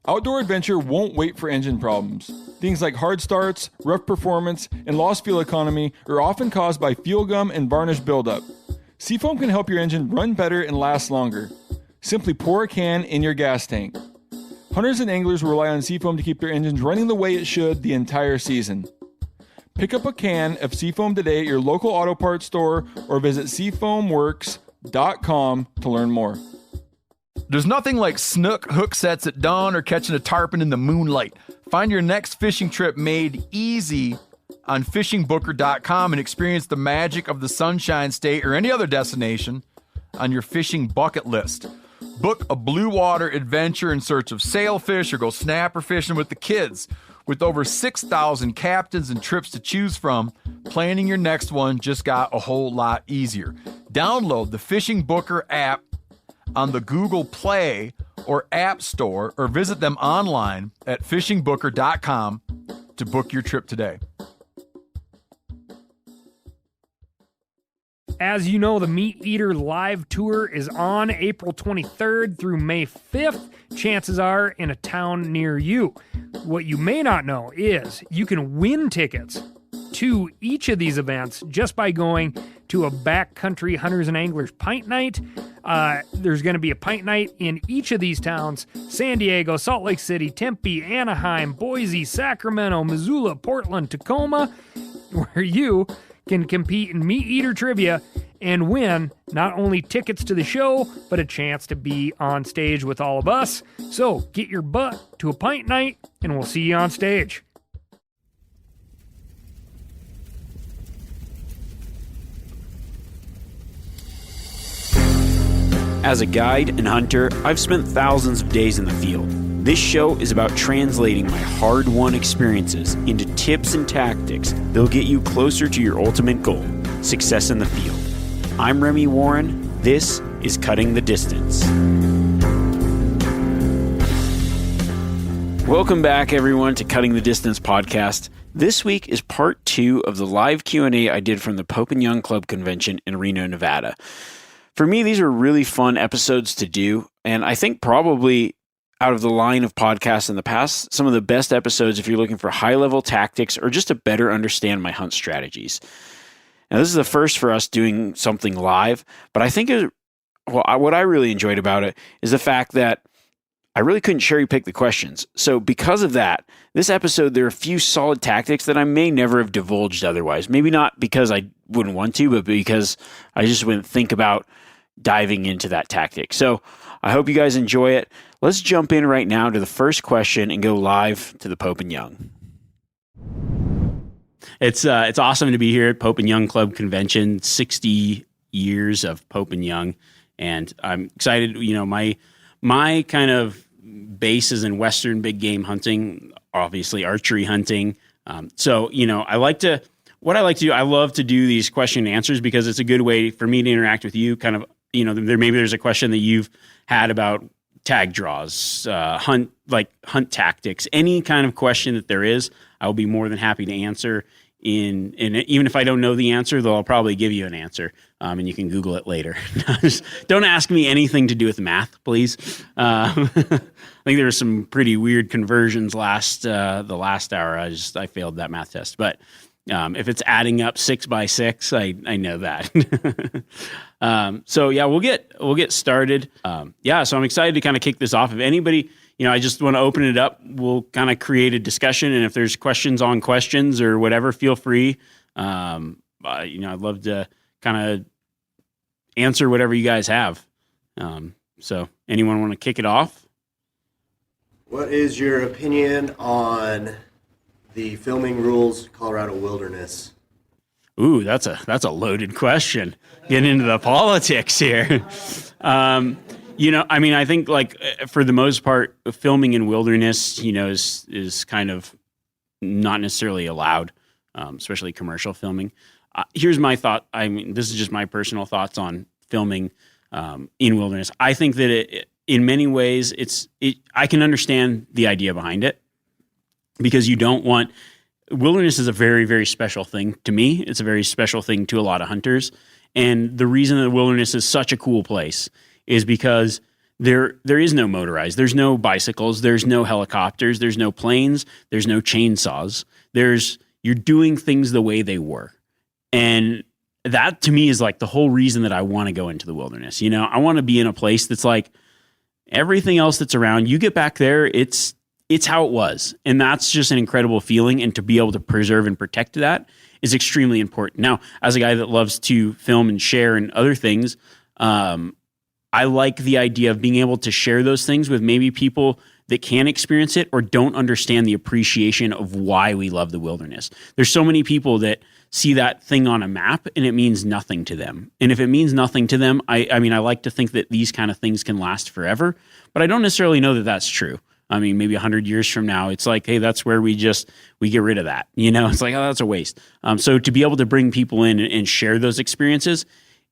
Outdoor adventure won't wait for engine problems. Things like hard starts, rough performance, and lost fuel economy are often caused by fuel gum and varnish buildup. Seafoam can help your engine run better and last longer. Simply pour a can in your gas tank. Hunters and anglers rely on Seafoam to keep their engines running the way it should the entire season. Pick up a can of Seafoam today at your local auto parts store or visit seafoamworks.com to learn more. There's nothing like snook hook sets at dawn or catching a tarpon in the moonlight. Find your next fishing trip made easy on fishingbooker.com and experience the magic of the Sunshine State or any other destination on your fishing bucket list. Book a blue water adventure in search of sailfish or go snapper fishing with the kids. With over 6,000 captains and trips to choose from, planning your next one just got a whole lot easier. Download the Fishing Booker app on the Google Play or App Store or visit them online at fishingbooker.com to book your trip today. As you know, the Meat Eater Live Tour is on April 23rd through May 5th. Chances are in a town near you. What you may not know is you can win tickets to each of these events just by going to a backcountry hunters and anglers pint night. There's going to be a pint night in each of these towns: San Diego, Salt Lake City, Tempe, Anaheim, Boise, Sacramento, Missoula, Portland, Tacoma, where you can compete in Meat Eater trivia and win not only tickets to the show, but a chance to be on stage with all of us. So get your butt to a pint night, and we'll see you on stage. As a guide and hunter, I've spent thousands of days in the field. This show is about translating my hard-won experiences into tips and tactics that'll get you closer to your ultimate goal, success in the field. I'm Remy Warren. This is Cutting the Distance. Welcome back, everyone, to Cutting the Distance podcast. This week is part 2 of the live Q&A I did from the Pope and Young Club Convention in Reno, Nevada. For me, these are really fun episodes to do, and I think probably out of the line of podcasts in the past, some of the best episodes if you're looking for high-level tactics or just to better understand my hunt strategies. Now, this is the first for us doing something live, but I think what I really enjoyed about it is the fact that I really couldn't cherry-pick the questions. So because of that, this episode, there are a few solid tactics that I may never have divulged otherwise. Maybe not because I wouldn't want to, but because I just wouldn't think about diving into that tactic. So I hope you guys enjoy it. Let's jump in right now to the first question and go live to the Pope and Young. It's awesome to be here at Pope and Young Club Convention, 60 years of Pope and Young, and I'm excited. You know, my kind of base is in Western big game hunting, obviously archery hunting. So, you know, I love to do these question and answers because it's a good way for me to interact with you. Kind of, you know, there's a question that you've had about tag draws, hunt tactics, any kind of question that there is, I will be more than happy to answer. And even if I don't know the answer, though, I'll probably give you an answer, and you can Google it later. Just don't ask me anything to do with math, please. I think there were some pretty weird conversions the last hour. I failed that math test, but if it's adding up 6 by 6, I know that. So yeah, we'll get started. So I'm excited to kind of kick this off. If anybody, you know, I just want to open it up. We'll kind of create a discussion, and if there's questions on questions or whatever, feel free. You know, I'd love to kind of answer whatever you guys have. So anyone want to kick it off? What is your opinion on the filming rules, Colorado Wilderness? Ooh, that's a loaded question. Getting into the politics here. You know, I mean, I think like for the most part, filming in wilderness, you know, is kind of not necessarily allowed, especially commercial filming. Here's my thought. I mean, this is just my personal thoughts on filming in wilderness. I think that in many ways, I can understand the idea behind it because you don't want. Wilderness is a very, very special thing to me. It's a very special thing to a lot of hunters. And the reason that the wilderness is such a cool place is because there is no motorized, there's no bicycles, there's no helicopters, there's no planes, there's no chainsaws. You're doing things the way they were. And that to me is like the whole reason that I want to go into the wilderness. You know, I want to be in a place that's like everything else that's around. You get back there, it's how it was. And that's just an incredible feeling. And to be able to preserve and protect that is extremely important. Now, as a guy that loves to film and share and other things, I like the idea of being able to share those things with maybe people that can experience it or don't understand the appreciation of why we love the wilderness. There's so many people that see that thing on a map and it means nothing to them. And if it means nothing to them, I mean, I like to think that these kind of things can last forever, but I don't necessarily know that that's true. I mean, maybe 100 years from now, it's like, hey, that's where we get rid of that. You know, it's like, oh, that's a waste. So to be able to bring people in and share those experiences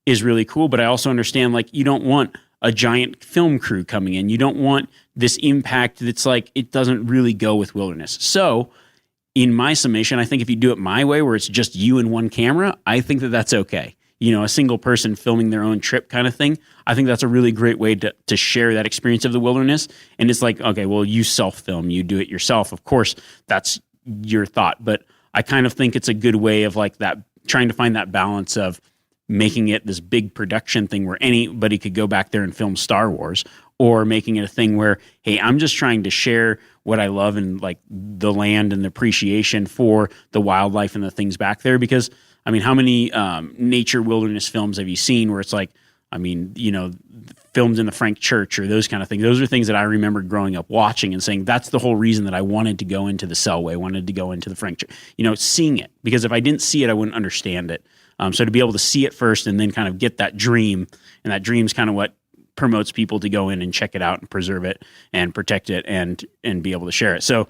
is really cool. But I also understand, like, you don't want a giant film crew coming in. You don't want this impact that's like, it doesn't really go with wilderness. So in my summation, I think if you do it my way, where it's just you and one camera, I think that that's okay. You know, a single person filming their own trip kind of thing. I think that's a really great way to share that experience of the wilderness. And it's like, okay, well, you self-film, you do it yourself. Of course, that's your thought. But I kind of think it's a good way of like that, trying to find that balance of making it this big production thing where anybody could go back there and film Star Wars, or making it a thing where, hey, I'm just trying to share what I love and like the land and the appreciation for the wildlife and the things back there. Because I mean, how many nature wilderness films have you seen where it's like, I mean, you know, filmed in the Frank Church or those kind of things? Those are things that I remember growing up watching and saying, that's the whole reason that I wanted to go into the Selway, wanted to go into the Frank Church, you know, seeing it. Because if I didn't see it, I wouldn't understand it. So to be able to see it first and then kind of get that dream, and that dream's kind of what promotes people to go in and check it out and preserve it and protect it and be able to share it. So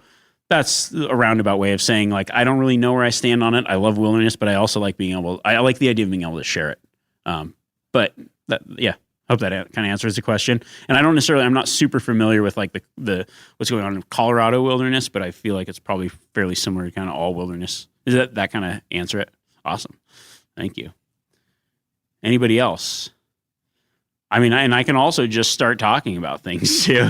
that's a roundabout way of saying, like, I don't really know where I stand on it. I love wilderness, but I also like I like the idea of being able to share it. But that, yeah, hope that kind of answers the question. And I'm not super familiar with like the what's going on in Colorado wilderness, but I feel like it's probably fairly similar to kind of all wilderness. Is that kind of answer it? Awesome. Thank you. Anybody else? I mean, and I can also just start talking about things too.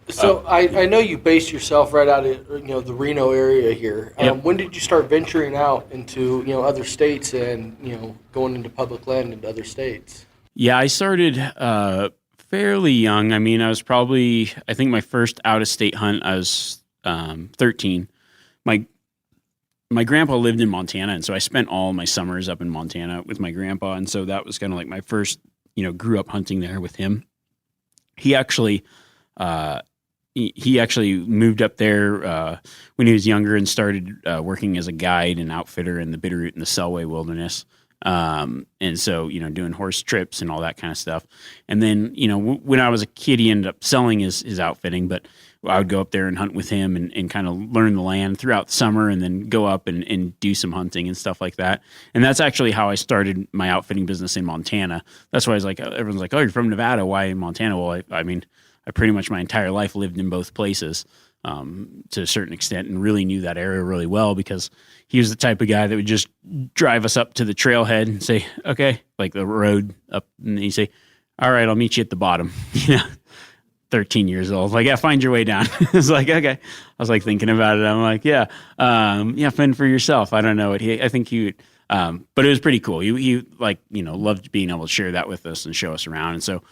So I know you base yourself right out of the Reno area here. Yep. When did you start venturing out into other states and going into public land into other states? Yeah, I started fairly young. I mean, I think my first out of state hunt, I was 13. My grandpa lived in Montana, and so I spent all my summers up in Montana with my grandpa, and so that was kind of like my first, grew up hunting there with him. He actually moved up there when he was younger and started working as a guide and outfitter in the Bitterroot and the Selway Wilderness. And so, doing horse trips and all that kind of stuff. And then, when I was a kid, he ended up selling his outfitting, but I would go up there and hunt with him and kind of learn the land throughout the summer and then go up and do some hunting and stuff like that. And that's actually how I started my outfitting business in Montana. That's why I was like, everyone's like, oh, you're from Nevada. Why in Montana? Well, I mean, I pretty much my entire life lived in both places to a certain extent and really knew that area really well because he was the type of guy that would just drive us up to the trailhead and say, okay, like the road up, and he'd say, all right, I'll meet you at the bottom. 13 years old. Like, yeah, find your way down. It's like, okay. I was like thinking about it. I'm like, yeah, fend for yourself. I don't know what I think he would, but it was pretty cool. He like, loved being able to share that with us and show us around. And so,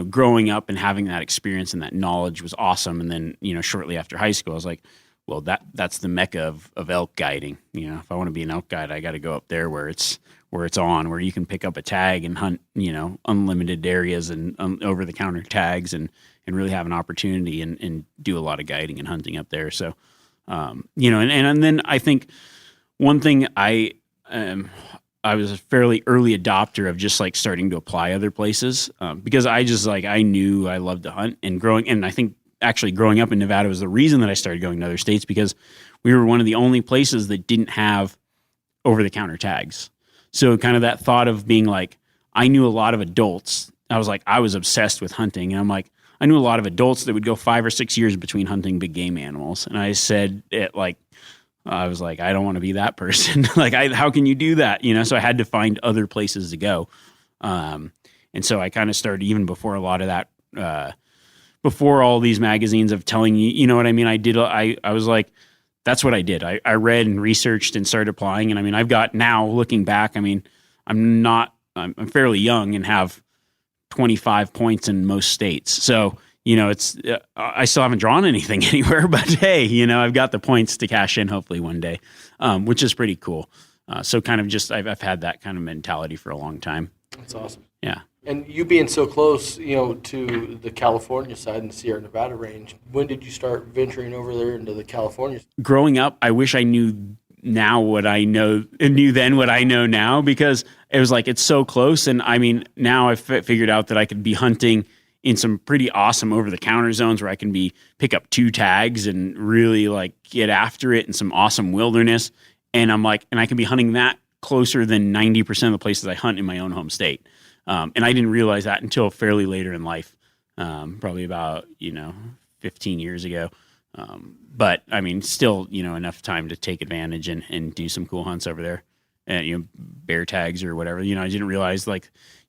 growing up and having that experience and that knowledge was awesome. And then, shortly after high school, I was like, well, that's the mecca of elk guiding. If I want to be an elk guide, I got to go up there where it's on, where you can pick up a tag and hunt, unlimited areas and over the counter tags and really have an opportunity and do a lot of guiding and hunting up there. So, and then I think one thing I was a fairly early adopter of just like starting to apply other places because I knew I loved to hunt and I think actually growing up in Nevada was the reason that I started going to other states because we were one of the only places that didn't have over-the-counter tags. So kind of that thought of being like, I knew a lot of adults. I was obsessed with hunting. And I'm like, I knew a lot of adults that would go 5 or 6 years between hunting big game animals. And I said it like, I was like, I don't want to be that person. Like, how can you do that? So I had to find other places to go. And And so I kind of started even before a lot of that, before all these magazines of telling you, you know what I mean? I was like, that's what I did. I read and researched and started applying. And I mean, I've got now looking back, I mean, I'm fairly young and have 25 points in most states. So, you know, it's, I still haven't drawn anything anywhere, but hey, you know, I've got the points to cash in hopefully one day, which is pretty cool. So kind of just, I've had that kind of mentality for a long time. That's awesome. Yeah. And you being so close, you know, to the California side and the Sierra Nevada range, when did you start venturing over there into the California? Growing up, I wish I knew now what I know and knew then what I know now, because it was like, it's so close. And I mean, now I've figured out that I could be hunting in some pretty awesome over-the-counter zones where I can pick up 2 tags and really like get after it in some awesome wilderness. And I'm like, and I can be hunting that closer than 90% of the places I hunt in my own home state. And I didn't realize that until fairly later in life, probably about, 15 years ago. But I mean, still, enough time to take advantage and do some cool hunts over there, and, bear tags or whatever. I didn't realize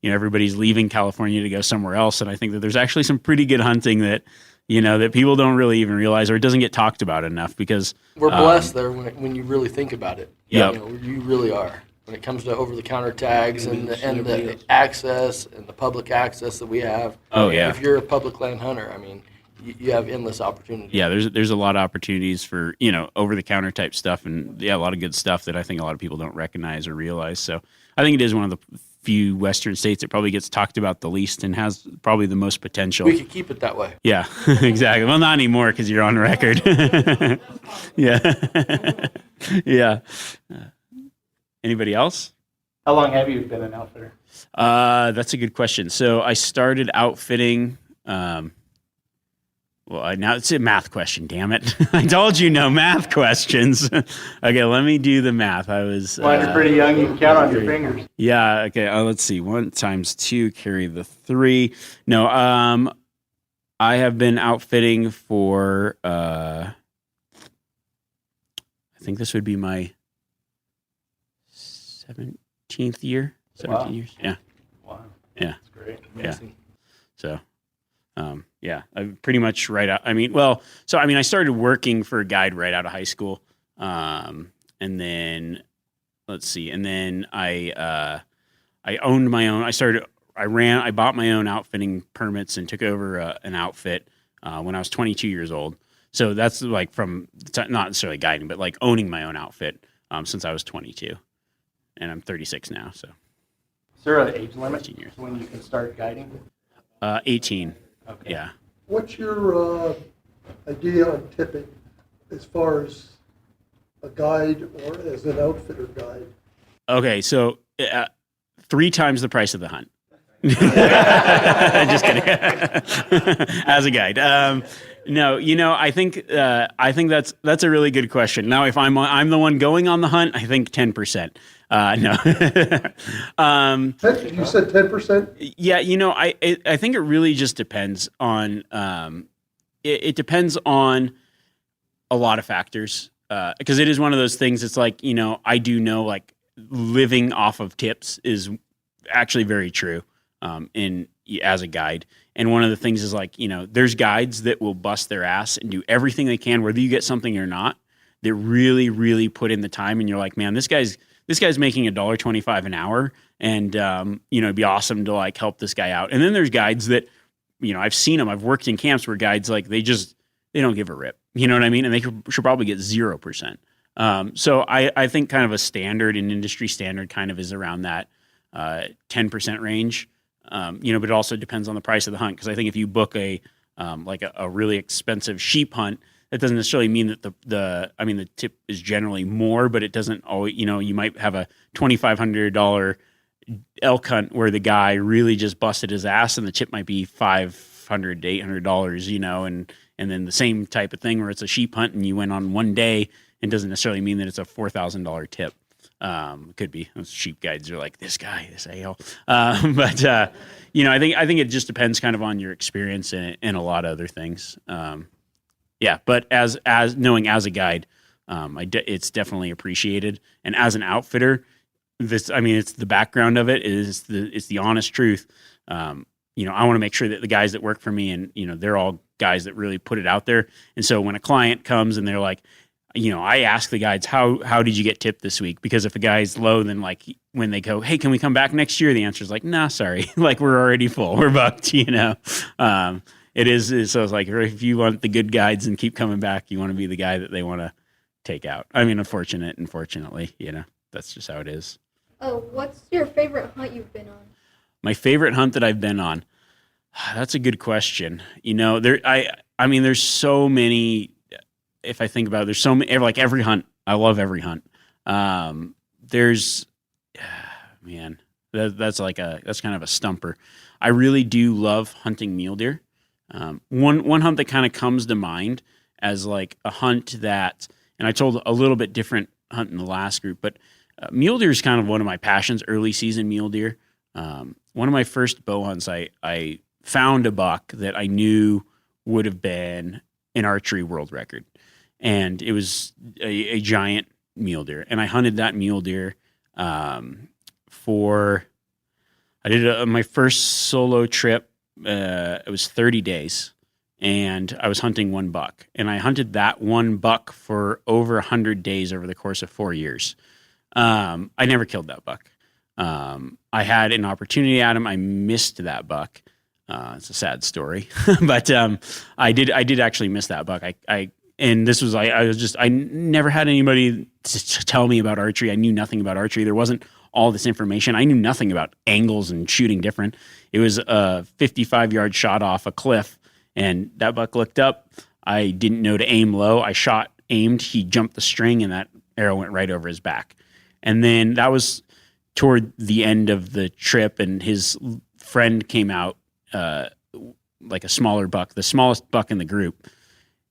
everybody's leaving California to go somewhere else. And I think that there's actually some pretty good hunting that people don't really even realize, or it doesn't get talked about enough, because we're blessed there when you really think about it. Yeah. You really are. When it comes to over-the-counter tags and the access and the public access that we have. Oh, yeah. If you're a public land hunter, I mean, you have endless opportunities. Yeah, there's a lot of opportunities for, over-the-counter type stuff, and a lot of good stuff that I think a lot of people don't recognize or realize. So I think it is one of the few Western states that probably gets talked about the least and has probably the most potential. We could keep it that way. Yeah, exactly. Well, not anymore because you're on record. Yeah. Yeah. Anybody else? How long have you been an outfitter? That's a good question. So I started outfitting. Now it's a math question. Damn it! I told you no math questions. Okay, let me do the math. I was. Mine's pretty young. You can count on your fingers. Yeah. Okay. Let's see. 1 times 2 carry the 3. No. I have been outfitting for. I think this would be my 17th year. 17 years. Yeah. Wow. Yeah. That's great. Amazing. So, yeah, I pretty much right out. I started working for a guide right out of high school. And then let's see. And then I owned my own, I bought my own outfitting permits and took over an outfit, when I was 22 years old. So that's like not necessarily guiding, but like owning my own outfit, since I was 22. And I'm 36 now, so. Is there an age limit 15 years. when you can start guiding? 18. Okay. Yeah. What's your idea on tipping as far as a guide or as an outfitter guide? Okay, so 3 times the price of the hunt. Just kidding. As a guide. No, I think that's a really good question. Now, if I'm the one going on the hunt, I think 10%. No. You said 10%? Yeah, I think it really just depends on. It depends on a lot of factors, because it is one of those things. It's like, I do know, like, living off of tips is actually very true, as a guide. And one of the things is, like, there's guides that will bust their ass and do everything they can, whether you get something or not. They really, really put in the time, and you're like, man, this guy's making $1.25 an hour, and it'd be awesome to like help this guy out. And then there's guides that, I've seen them. I've worked in camps where guides, like, they don't give a rip. You know what I mean? And they should probably get 0%. So I think kind of a standard, an industry standard, kind of is around that 10% range. But it also depends on the price of the hunt. Because I think if you book a really expensive sheep hunt, that doesn't necessarily mean that the tip is generally more, but it doesn't always, you might have a $2,500 elk hunt where the guy really just busted his ass, and the tip might be $500 to $800, and then the same type of thing where it's a sheep hunt and you went on one day, and doesn't necessarily mean that it's a $4,000 tip. Could be. Those sheep guides are like, this guy, this a-hole. But I think it just depends kind of on your experience and a lot of other things. Yeah, but as knowing as a guide, it's definitely appreciated. And as an outfitter, it's the background of it it's the honest truth. I want to make sure that the guys that work for me and, they're all guys that really put it out there. And so when a client comes and they're like, I ask the guides, how did you get tipped this week? Because if a guy's low, then like when they go, hey, can we come back next year? The answer is like, nah, sorry. Like we're already full. We're booked, It is. So it's like, if you want the good guides and keep coming back, you want to be the guy that they want to take out. I mean, unfortunately, that's just how it is. Oh, what's your favorite hunt you've been on? My favorite hunt that I've been on. That's a good question. There's so many. If I think about it, there's so many. Like every hunt, I love every hunt. That's kind of a stumper. I really do love hunting mule deer. One hunt that kind of comes to mind as like a hunt that, and I told a little bit different hunt in the last group, but mule deer is kind of one of my passions. Early season mule deer. One of my first bow hunts, I found a buck that I knew would have been an archery world record. And it was a giant mule deer. And I hunted that mule deer I did my first solo trip. It was 30 days. And I was hunting one buck. And I hunted that one buck for over 100 days over the course of 4 years. I never killed that buck. I had an opportunity at him. I missed that buck. It's a sad story, but I did actually miss that buck. I never had anybody to tell me about archery. I knew nothing about archery. There wasn't all this information. I knew nothing about angles and shooting different. It was a 55-yard shot off a cliff, and that buck looked up. I didn't know to aim low. I aimed. He jumped the string, and that arrow went right over his back. And then that was toward the end of the trip, and his friend came out, like a smaller buck, the smallest buck in the group.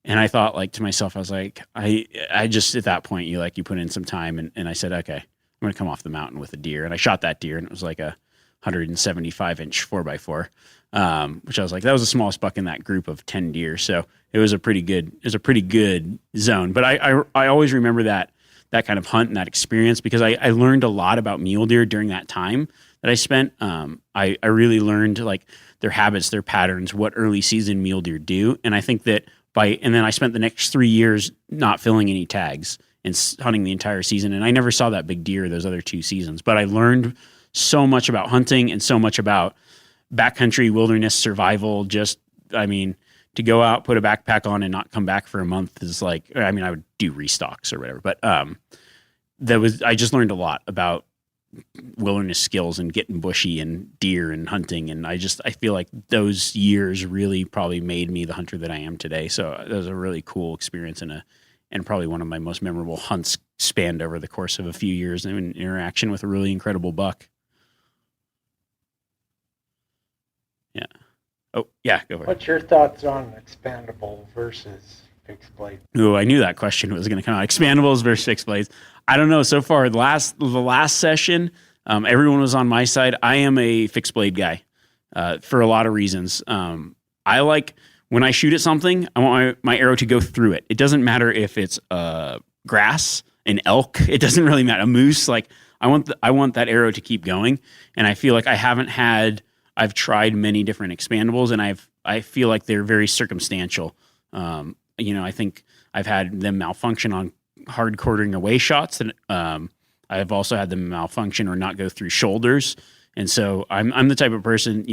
And I thought like to myself, I was like, I just, at that point, you put in some time and I said, okay, I'm going to come off the mountain with a deer. And I shot that deer, and it was like a 175-inch 4x4, which I was like, that was the smallest buck in that group of 10 deer. So it was a pretty good zone. But I always remember that kind of hunt and that experience because I learned a lot about mule deer during that time that I spent. I really learned like their habits, their patterns, what early season mule deer do. And I think that and then I spent the next 3 years not filling any tags and hunting the entire season. And I never saw that big deer those other 2 seasons, but I learned so much about hunting and so much about backcountry wilderness survival. To go out, put a backpack on and not come back for a month is like, I would do restocks or whatever, but I just learned a lot about wilderness skills and getting bushy and deer and hunting. And I feel like those years really probably made me the hunter that I am today. So that was a really cool experience and probably one of my most memorable hunts spanned over the course of a few years in interaction with a really incredible buck. Yeah. Oh, yeah, go for it. What's your thoughts on expandable versus fixed blade? Oh, I knew that question was going to come out. Expandables versus fixed blades. I don't know. So far, the last session, everyone was on my side. I am a fixed blade guy for a lot of reasons. I like when I shoot at something, I want my arrow to go through it. It doesn't matter if it's grass, an elk. It doesn't really matter. A moose. Like I want that arrow to keep going. And I feel like I've tried many different expandables, and I feel like they're very circumstantial. I think I've had them malfunction on hard quartering away shots, and I've also had them malfunction or not go through shoulders. And so I'm the type of person,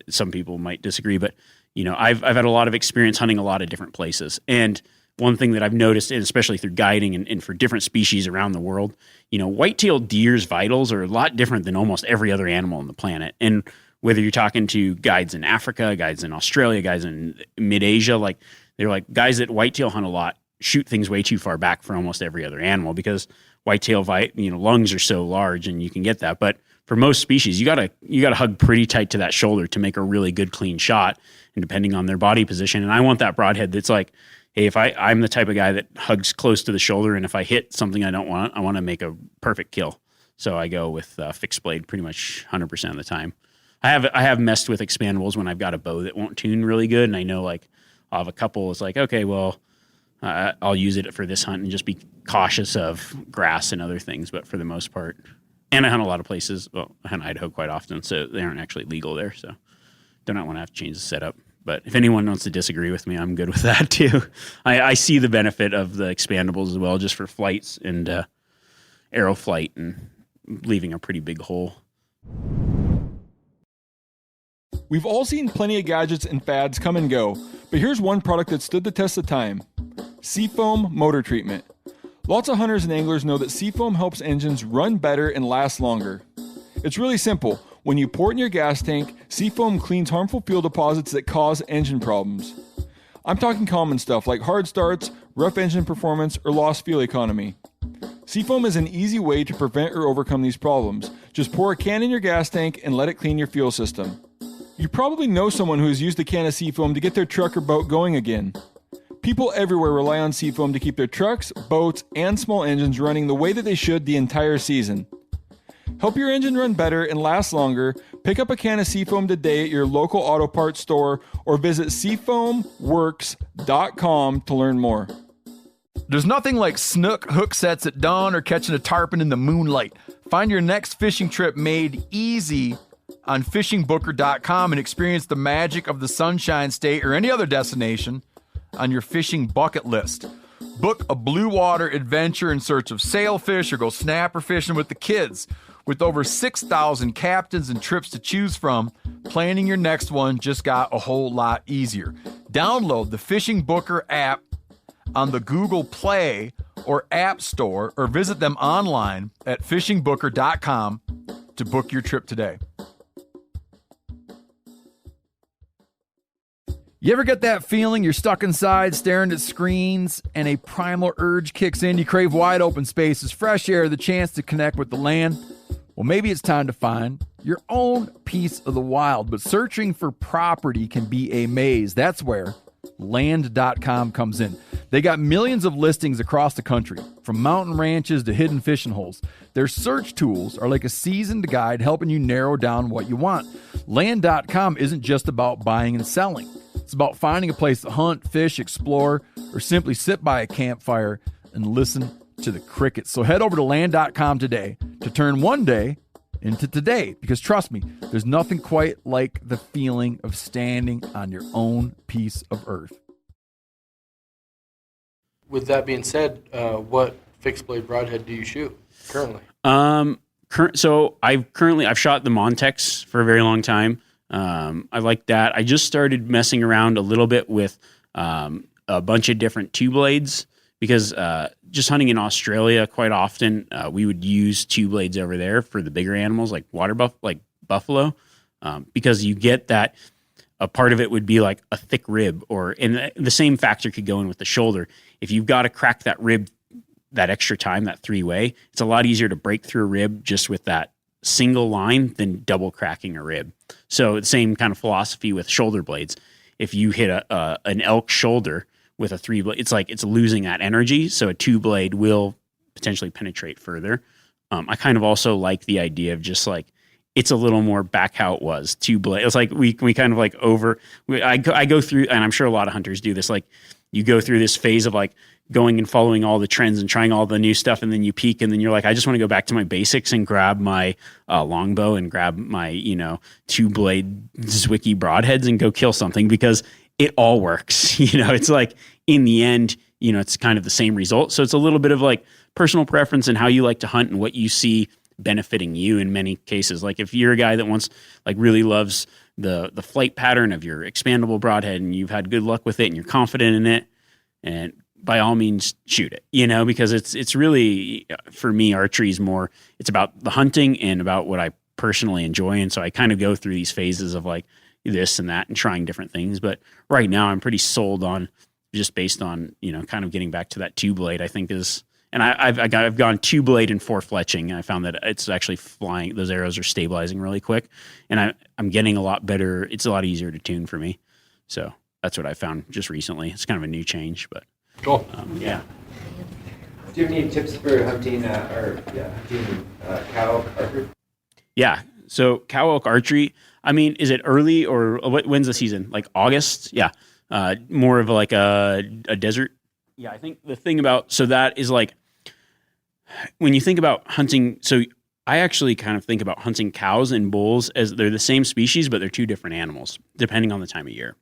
some people might disagree, but I've had a lot of experience hunting a lot of different places. And one thing that I've noticed, and especially through guiding and for different species around the world, white-tailed deer's vitals are a lot different than almost every other animal on the planet. And whether you're talking to guides in Africa, guides in Australia, guys in mid-Asia, like they're like guys that whitetail hunt a lot shoot things way too far back for almost every other animal because whitetail lungs are so large and you can get that. But for most species, you gotta hug pretty tight to that shoulder to make a really good clean shot, and depending on their body position. And I want that broadhead that's like, hey, if I'm the type of guy that hugs close to the shoulder, and if I hit something I don't want, I want to make a perfect kill. So I go with fixed blade pretty much 100% of the time. I have messed with expandables when I've got a bow that won't tune really good, and I know like I'll have a couple. It's like, okay, well, I'll use it for this hunt and just be cautious of grass and other things. But for the most part, And I hunt a lot of places. Well, I hunt Idaho quite often, so they aren't actually legal there. So do not want to have to change the setup. But if anyone wants to disagree with me, I'm good with that too. I see the benefit of the expandables as well, just for flights and arrow flight and leaving a pretty big hole. We've all seen plenty of gadgets and fads come and go, but here's one product that stood the test of time: Seafoam Motor Treatment. Lots of hunters and anglers know that Seafoam helps engines run better and last longer. It's really simple. When you pour it in your gas tank, Seafoam cleans harmful fuel deposits that cause engine problems. I'm talking common stuff like hard starts, rough engine performance, or lost fuel economy. Seafoam is an easy way to prevent or overcome these problems. Just pour a can in your gas tank and let it clean your fuel system. You probably know someone who has used a can of Seafoam to get their truck or boat going again. People everywhere rely on Seafoam to keep their trucks, boats, and small engines running the way that they should the entire season. Help your engine run better and last longer. Pick up a can of Seafoam today at your local auto parts store or visit seafoamworks.com to learn more. There's nothing like snook hook sets at dawn or catching a tarpon in the moonlight. Find your next fishing trip made easy on fishingbooker.com and experience the magic of the Sunshine State or any other destination on your fishing bucket list. Book a blue water adventure in search of sailfish or go snapper fishing with the kids. With over 6,000 captains and trips to choose from, planning your next one just got a whole lot easier. Download the Fishing Booker app on the Google Play or App Store or visit them online at fishingbooker.com to book your trip today. You ever get that feeling you're stuck inside staring at screens and a primal urge kicks in? You crave wide open spaces, fresh air, the chance to connect with the land. Well, maybe it's time to find your own piece of the wild, but searching for property can be a maze. That's where Land.com comes in. They got millions of listings across the country, from mountain ranches to hidden fishing holes. Their search tools are like a seasoned guide helping you narrow down what you want. Land.com isn't just about buying and selling. It's about finding a place to hunt, fish, explore, or simply sit by a campfire and listen to the crickets. So head over to Land.com today to turn one day into today, because trust me, there's nothing quite like the feeling of standing on your own piece of earth. With that being said, what fixed blade broadhead do you shoot currently? So I've shot the Montex for a very long time. I like that. I just started messing around a little bit with a bunch of different two blades because just hunting in Australia quite often, we would use two blades over there for the bigger animals like like buffalo, because you get that. A part of it would be like a thick rib, and the same factor could go in with the shoulder. If you've got to crack that rib that extra time, that three-way, it's a lot easier to break through a rib just with that single line than double cracking a rib. So the same kind of philosophy with shoulder blades. If you hit an elk shoulder with a three blade, it's losing that energy. So a two blade will potentially penetrate further. I kind of also like the idea of just like, it's a little more back how it was, two blade. It's like we kind of like I go through, and I'm sure a lot of hunters do this. Like you go through this phase of like going and following all the trends and trying all the new stuff, and then you peak, and then you're like, I just want to go back to my basics and grab my longbow and grab my two blade Zwickey broadheads and go kill something, because it all works. It's like in the end, it's kind of the same result. So it's a little bit of like personal preference and how you like to hunt and what you see benefiting you in many cases. Like if you're a guy that really loves the flight pattern of your expandable broadhead and you've had good luck with it and you're confident in it, and by all means shoot it, because it's really, for me, archery is more, it's about the hunting and about what I personally enjoy. And so I kind of go through these phases of like this and that and trying different things. But right now I'm pretty sold on, just based on, kind of getting back to that two blade, I think is, and I've gone two blade and four fletching, and I found that it's actually flying. Those arrows are stabilizing really quick, and I'm getting a lot better. It's a lot easier to tune for me. So that's what I found just recently. It's kind of a new change, but cool. Yeah. Do you have any tips for hunting cow archery? Yeah. So cow elk archery. I mean, is it early or when's the season? Like August? Yeah. More of like a desert. Yeah, I think the thing about, so that is like, when you think about hunting, so I actually kind of think about hunting cows and bulls as they're the same species, but they're two different animals, depending on the time of year.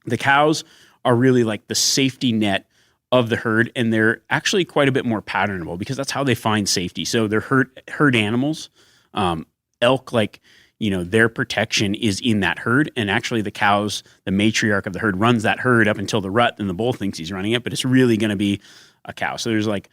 The cows are really like the safety net of the herd, and they're actually quite a bit more patternable because that's how they find safety. So they're herd animals. Elk, like, their protection is in that herd, and actually the cows, the matriarch of the herd, runs that herd up until the rut, and the bull thinks he's running it, but it's really going to be a cow. So there's like,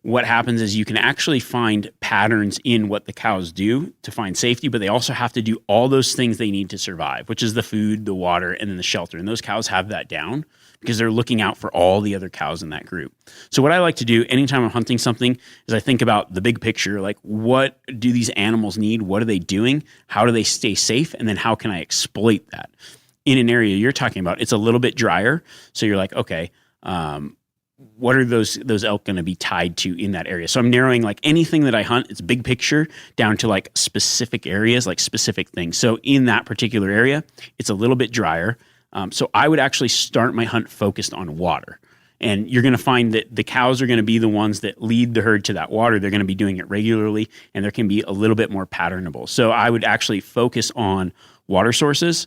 what happens is you can actually find patterns in what the cows do to find safety, but they also have to do all those things they need to survive, which is the food, the water, and then the shelter. And those cows have that down because they're looking out for all the other cows in that group. So what I like to do anytime I'm hunting something is I think about the big picture, like what do these animals need? What are they doing? How do they stay safe? And then how can I exploit that? In an area you're talking about, it's a little bit drier. So you're like, okay, what are those elk going to be tied to in that area? So I'm narrowing like anything that I hunt, it's big picture down to like specific areas, like specific things. So in that particular area, it's a little bit drier. So I would actually start my hunt focused on water. And you're going to find that the cows are going to be the ones that lead the herd to that water. They're going to be doing it regularly, and there can be a little bit more patternable. So I would actually focus on water sources,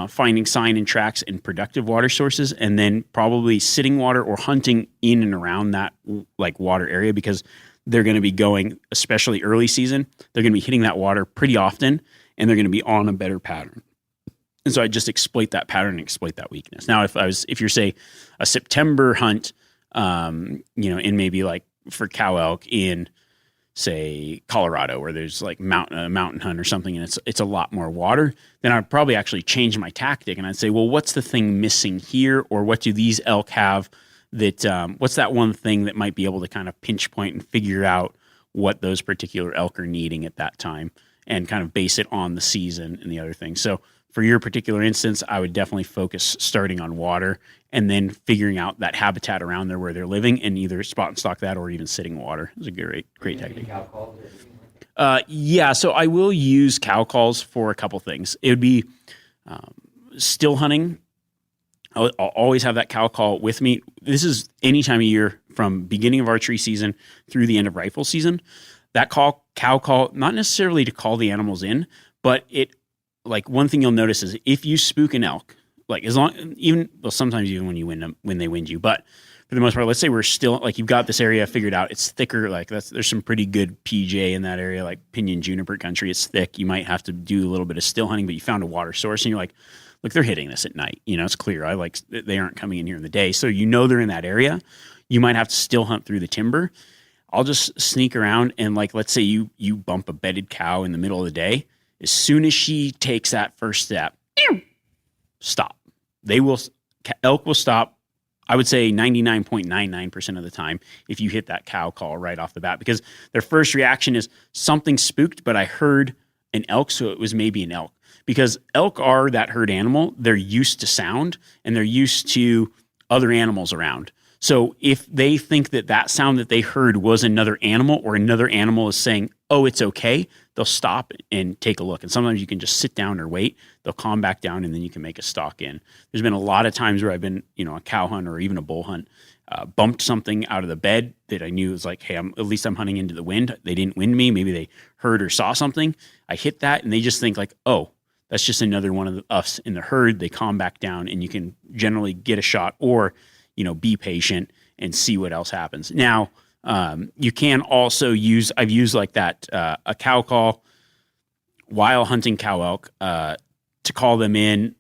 finding sign and tracks and productive water sources, and then probably sitting water or hunting in and around that like water area, because they're going to be going, especially early season, they're going to be hitting that water pretty often, and they're going to be on a better pattern. And so I just exploit that pattern and exploit that weakness. Now, if you're say a September hunt, in maybe like for cow elk in say Colorado, where there's like mountain hunt or something, and it's a lot more water, then I'd probably actually change my tactic, and I'd say, well, what's the thing missing here, or what do these elk have that? What's that one thing that might be able to kind of pinch point and figure out what those particular elk are needing at that time, and kind of base it on the season and the other things. So for your particular instance, I would definitely focus starting on water and then figuring out that habitat around there where they're living, and either spot and stock that or even sitting water is a great technique. Yeah, so I will use cow calls for a couple things. It would be still hunting. I'll always have that cow call with me. This is any time of year from beginning of archery season through the end of rifle season. That cow call, not necessarily to call the animals in, but like one thing you'll notice is if you spook an elk, like sometimes even when you win them, when they wind you, but for the most part, let's say we're still like, you've got this area figured out, it's thicker, like there's some pretty good PJ in that area, like pinyon juniper country, it's thick. You might have to do a little bit of still hunting, but you found a water source and you're like, look, they're hitting this at night. It's clear. They aren't coming in here in the day. So they're in that area. You might have to still hunt through the timber. I'll just sneak around and like, let's say you bump a bedded cow in the middle of the day. As soon as she takes that first step, stop. Elk will stop, I would say 99.99% of the time if you hit that cow call right off the bat, because their first reaction is something spooked, but I heard an elk, so it was maybe an elk. Because elk are that herd animal, they're used to sound, and they're used to other animals around. So if they think that sound that they heard was another animal, or another animal is saying, oh, it's okay, they'll stop and take a look. And sometimes you can just sit down or wait. They'll calm back down, and then you can make a stalk in. There's been a lot of times where I've been, a cow hunt or even a bull hunt, bumped something out of the bed that I knew was like, hey, at least I'm hunting into the wind. They didn't wind me. Maybe they heard or saw something. I hit that, and they just think like, oh, that's just another one of us in the herd. They calm back down, and you can generally get a shot, or be patient and see what else happens. Now, you can also I've used like that, a cow call while hunting cow elk, to call them in.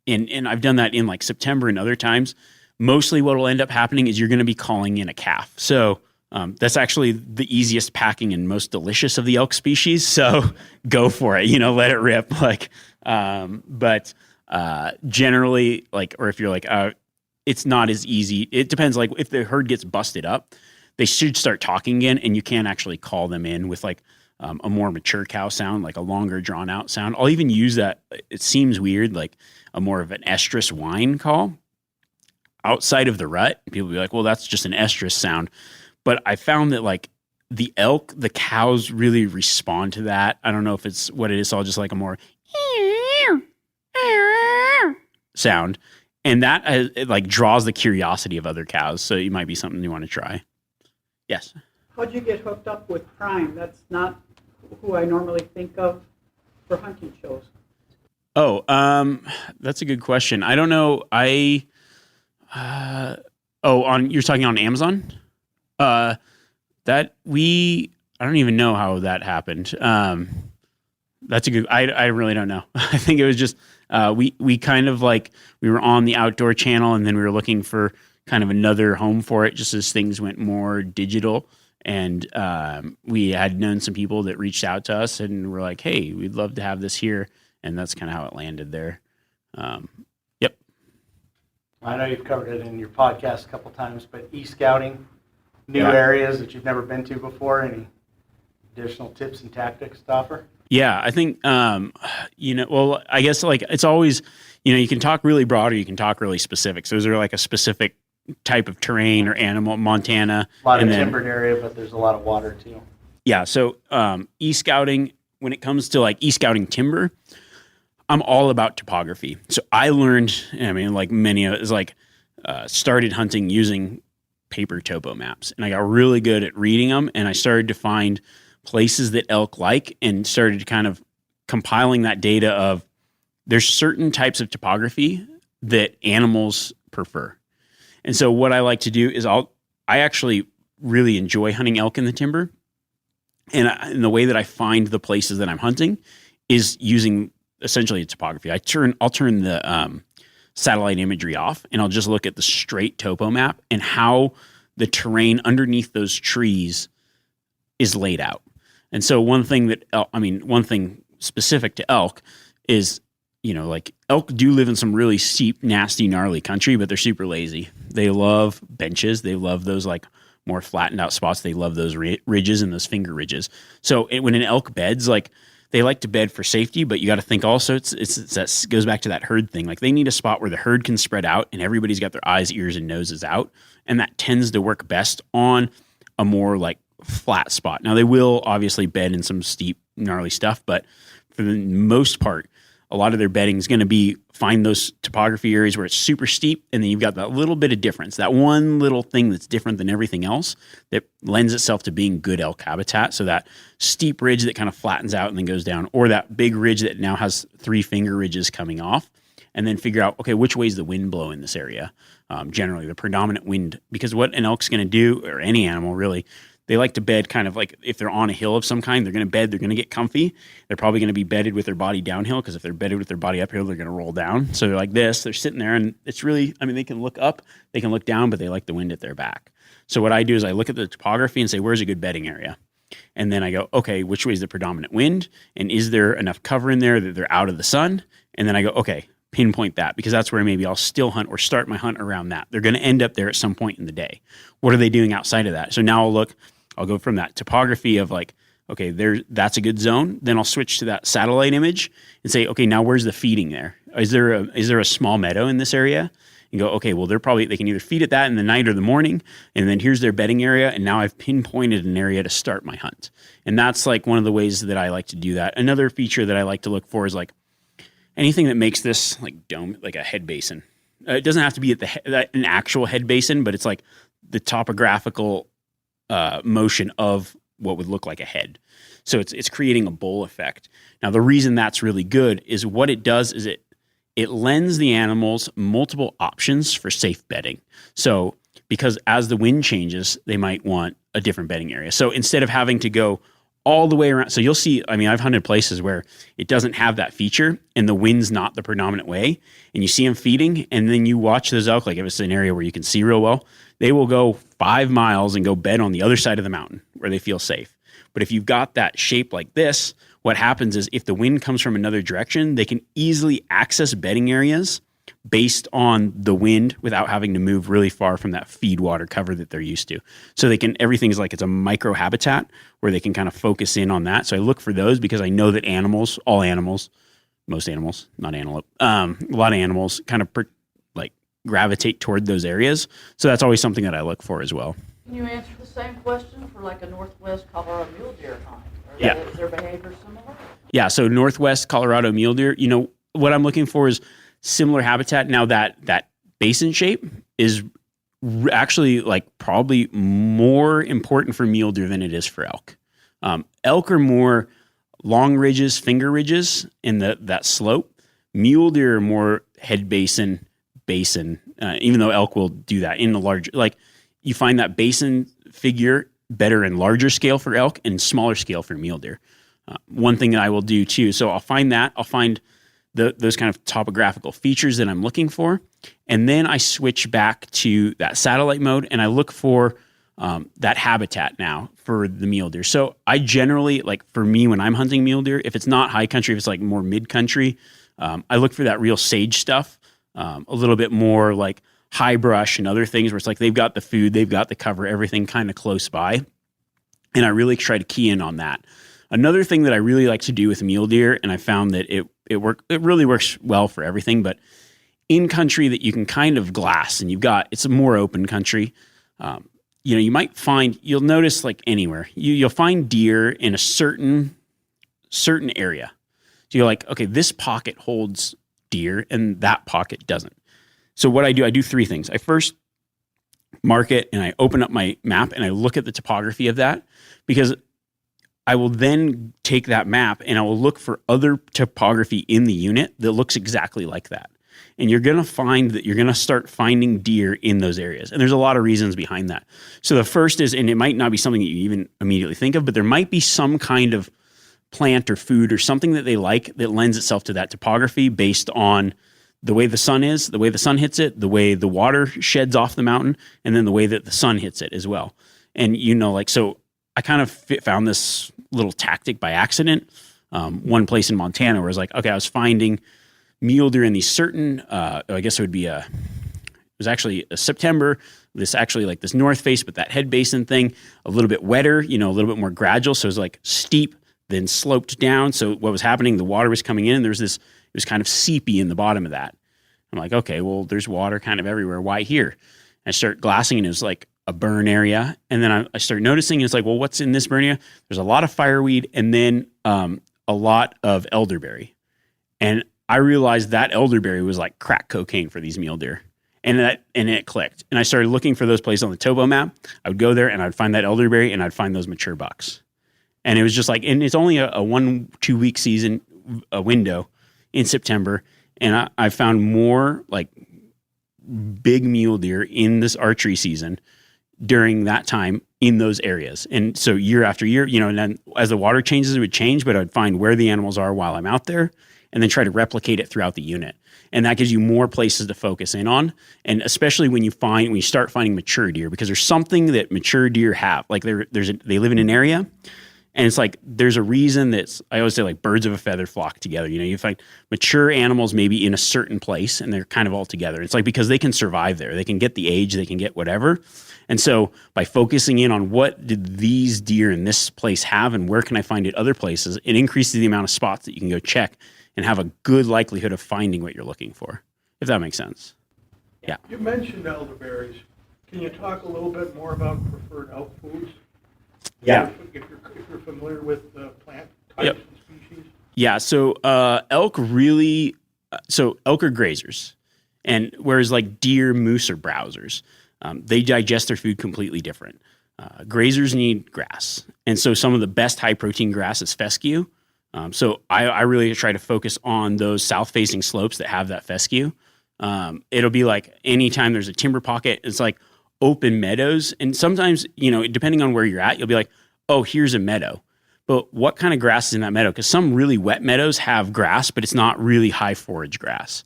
And I've done that in like September and other times. Mostly what will end up happening is you're going to be calling in a calf. So that's actually the easiest packing and most delicious of the elk species. So go for it, let it rip. But generally, or if you're like, it's not as easy. It depends. Like if the herd gets busted up, they should start talking again, and you can actually call them in with like a more mature cow sound, like a longer drawn out sound. I'll even use that. It seems weird, like a more of an estrus whine call outside of the rut. People will be like, well, that's just an estrus sound. But I found that like the cows really respond to that. I don't know if it's what it is. So I'll just like a more sound. And that it like draws the curiosity of other cows. So it might be something you want to try. Yes. How'd you get hooked up with Prime? That's not who I normally think of for hunting shows? Oh, that's a good question. I don't know. You're talking on Amazon? I don't even know how that happened. That's a good, I really don't know. I think it was just, we kind of like, we were on the outdoor channel and then we were looking for kind of another home for it just as things went more digital. And we had known some people that reached out to us and were like, hey, we'd love to have this here. And that's kind of how it landed there. Yep. I know you've covered it in your podcast a couple times, but e-scouting, new areas that you've never been to before, any additional tips and tactics to offer? Yeah, I think, well, I guess like it's always, you can talk really broad or you can talk really specific. So is there like a specific type of terrain or animal, Montana? A lot of timbered area, but there's a lot of water too. Yeah, so e-scouting, when it comes to like e-scouting timber, I'm all about topography. So I learned, like many of it, is like started hunting using paper topo maps. And I got really good at reading them and I started to find places that elk like and started kind of compiling that data of there's certain types of topography that animals prefer. And so what I like to do is I actually really enjoy hunting elk in the timber. And the way that I find the places that I'm hunting is using essentially topography. I'll turn the satellite imagery off and I'll just look at the straight topo map and how the terrain underneath those trees is laid out. And so one thing specific to elk is, like elk do live in some really steep, nasty, gnarly country, but they're super lazy. They love benches. They love those like more flattened out spots. They love those ridges and those finger ridges. So when an elk beds, like they like to bed for safety, but you got to think also it's that goes back to that herd thing. Like they need a spot where the herd can spread out and everybody's got their eyes, ears, and noses out. And that tends to work best on a more like flat spot. Now they will obviously bed in some steep, gnarly stuff, but for the most part, a lot of their bedding is going to be find those topography areas where it's super steep, and then you've got that little bit of difference, that one little thing that's different than everything else that lends itself to being good elk habitat. So that steep ridge that kind of flattens out and then goes down, or that big ridge that now has 3 finger ridges coming off, and then figure out, okay, which way is the wind blow in this area? Generally, the predominant wind, because what an elk's going to do, or any animal really, they like to bed kind of like if they're on a hill of some kind, they're going to bed, they're going to get comfy. They're probably going to be bedded with their body downhill because if they're bedded with their body uphill, they're going to roll down. So they're like this, they're sitting there and it's really, they can look up, they can look down, but they like the wind at their back. So what I do is I look at the topography and say, where's a good bedding area? And then I go, okay, which way is the predominant wind? And is there enough cover in there that they're out of the sun? And then I go, okay, pinpoint that because that's where maybe I'll still hunt or start my hunt around that. They're going to end up there at some point in the day. What are they doing outside of that? So now I'll go from that topography of like, okay, that's a good zone. Then I'll switch to that satellite image and say, okay, now where's the feeding there? Is there a small meadow in this area? And go, okay, well, they can either feed at that in the night or the morning. And then here's their bedding area. And now I've pinpointed an area to start my hunt. And that's like one of the ways that I like to do that. Another feature that I like to look for is like anything that makes this like dome, like a head basin. It doesn't have to be an actual head basin, but it's like the topographical motion of what would look like a head. So it's creating a bowl effect. Now, the reason that's really good is what it does is it lends the animals multiple options for safe bedding. So because as the wind changes, they might want a different bedding area. So instead of having to go all the way around, so you'll see, I've hunted places where it doesn't have that feature and the wind's not the predominant way, and you see them feeding, and then you watch those elk, like if it's an area where you can see real well, they will go 5 miles and go bed on the other side of the mountain where they feel safe. But if you've got that shape like this, what happens is if the wind comes from another direction, they can easily access bedding areas based on the wind without having to move really far from that feed water cover that they're used to. So everything's like it's a micro habitat where they can kind of focus in on that. So I look for those because I know that most animals, not antelope, a lot of animals kind of gravitate toward those areas. So that's always something that I look for as well. Can you answer the same question for like a Northwest Colorado mule deer hunt? Is their behavior similar? Yeah, so Northwest Colorado mule deer, what I'm looking for is similar habitat. Now that basin shape is actually like probably more important for mule deer than it is for elk. Elk are more long ridges, finger ridges in that slope. Mule deer are more head basin, even though elk will do that in the large, like you find that basin figure better in larger scale for elk and smaller scale for mule deer. One thing that I will do too, so I'll find those kind of topographical features that I'm looking for, and then I switch back to that satellite mode and I look for that habitat now for the mule deer. So I generally, like for me when I'm hunting mule deer, if it's not high country, if it's like more mid country, I look for that real sage stuff, a little bit more like high brush and other things where it's like they've got the food, they've got the cover, everything kind of close by. And I really try to key in on that. Another thing that I really like to do with mule deer, and I found that it really works well for everything, but in country that you can kind of glass and it's a more open country. You might find, you'll notice like anywhere, you'll find deer in a certain area. So you're like, okay, this pocket holds deer and that pocket doesn't. So what I do 3 things. I first mark it and I open up my map and I look at the topography of that, because I will then take that map and I will look for other topography in the unit that looks exactly like that. And you're going to find that you're going to start finding deer in those areas. And there's a lot of reasons behind that. So the first is, and it might not be something that you even immediately think of, but there might be some kind of plant or food or something that they like that lends itself to that topography based on the way the sun is, the way the sun hits it, the way the water sheds off the mountain, and then the way that the sun hits it as well. And so I kind of found this little tactic by accident. One place in Montana where I was like, okay, I was finding mule deer in these certain, I guess it was actually a September, this north face, but that head basin thing, a little bit wetter, a little bit more gradual. So it was like steep, then sloped down. So what was happening, the water was coming in, and it was kind of seepy in the bottom of that. I'm like, okay, well, there's water kind of everywhere. Why here? And I start glassing, and it was like a burn area. And then I start noticing, and it's like, well, what's in this burn area? There's a lot of fireweed and then a lot of elderberry. And I realized that elderberry was like crack cocaine for these mule deer. And it clicked. And I started looking for those places on the topo map. I would go there and I'd find that elderberry and I'd find those mature bucks. And it was just like, and it's only a 1-2 week season window in September. And I found more like big mule deer in this archery season during that time in those areas. And so year after year, and then as the water changes, it would change, but I'd find where the animals are while I'm out there and then try to replicate it throughout the unit. And that gives you more places to focus in on. And especially when you start finding mature deer, because there's something that mature deer have, like they live in an area. And it's like, there's a reason I always say like birds of a feather flock together. You find mature animals maybe in a certain place and they're kind of all together. It's like, because they can survive there, they can get the age, they can get whatever. And so by focusing in on what did these deer in this place have and where can I find it other places, it increases the amount of spots that you can go check and have a good likelihood of finding what you're looking for, if that makes sense. Yeah. You mentioned elderberries. Can you talk a little bit more about preferred elk foods? Yeah. If you're familiar with the plant types and species? Yeah, so elk are grazers. And whereas like deer, moose are browsers. They digest their food completely different. Grazers need grass. And so some of the best high protein grass is fescue. So I really try to focus on those south-facing slopes that have that fescue. It'll be like anytime there's a timber pocket, it's like open meadows. And sometimes, depending on where you're at, you'll be like, oh, here's a meadow. But what kind of grass is in that meadow? Because some really wet meadows have grass, but it's not really high forage grass.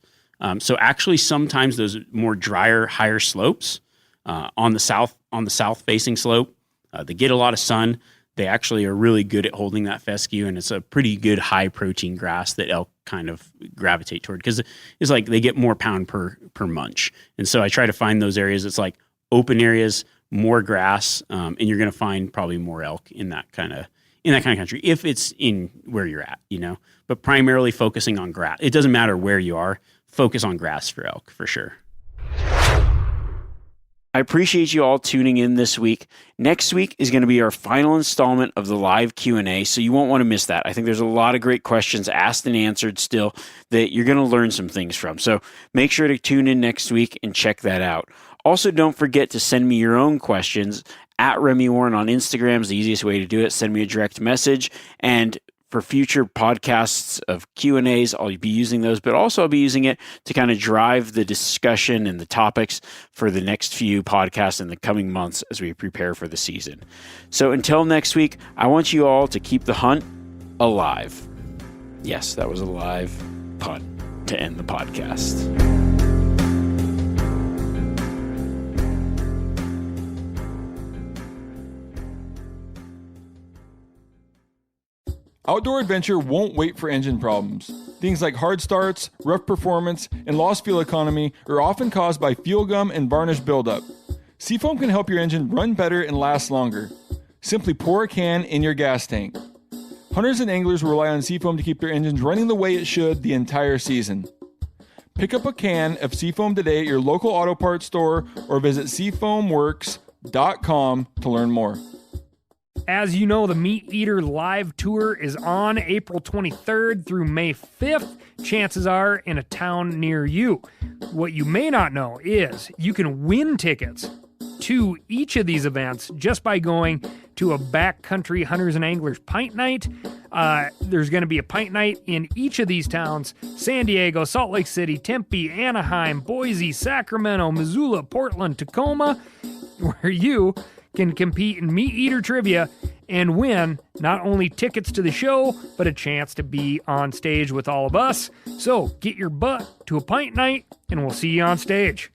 So actually sometimes those more drier, higher slopes on the south-facing slope, they get a lot of sun. They actually are really good at holding that fescue, and it's a pretty good high protein grass that elk kind of gravitate toward because it's like they get more pound per munch. And so I try to find those areas. It's like open areas, more grass, and you're going to find probably more elk in that kind of country if it's in where you're at, But primarily focusing on grass. It doesn't matter where you are. Focus on grass for elk for sure. I appreciate you all tuning in this week. Next week is going to be our final installment of the live Q&A, so you won't want to miss that. I think there's a lot of great questions asked and answered still that you're going to learn some things from. So make sure to tune in next week and check that out. Also, don't forget to send me your own questions At Remy Warren on Instagram is the easiest way to do it. Send me a direct message. And for future podcasts of Q&As, I'll be using those, but also I'll be using it to kind of drive the discussion and the topics for the next few podcasts in the coming months as we prepare for the season. So until next week, I want you all to keep the hunt alive. Yes, that was a live punt to end the podcast. Outdoor adventure won't wait for engine problems. Things like hard starts, rough performance, and lost fuel economy are often caused by fuel gum and varnish buildup. Seafoam can help your engine run better and last longer. Simply pour a can in your gas tank. Hunters and anglers rely on Seafoam to keep their engines running the way it should the entire season. Pick up a can of Seafoam today at your local auto parts store or visit seafoamworks.com to learn more. As you know, the Meat Eater live tour is on April 23rd through May 5th. Chances are in a town near you. What you may not know is you can win tickets to each of these events just by going to a backcountry hunters and anglers pint night. There's going to be a pint night in each of these towns: San Diego, Salt Lake City, Tempe, Anaheim, Boise, Sacramento, Missoula, Portland, Tacoma, where you can compete in Meat Eater trivia and win not only tickets to the show, but a chance to be on stage with all of us. So get your butt to a pint night, and we'll see you on stage.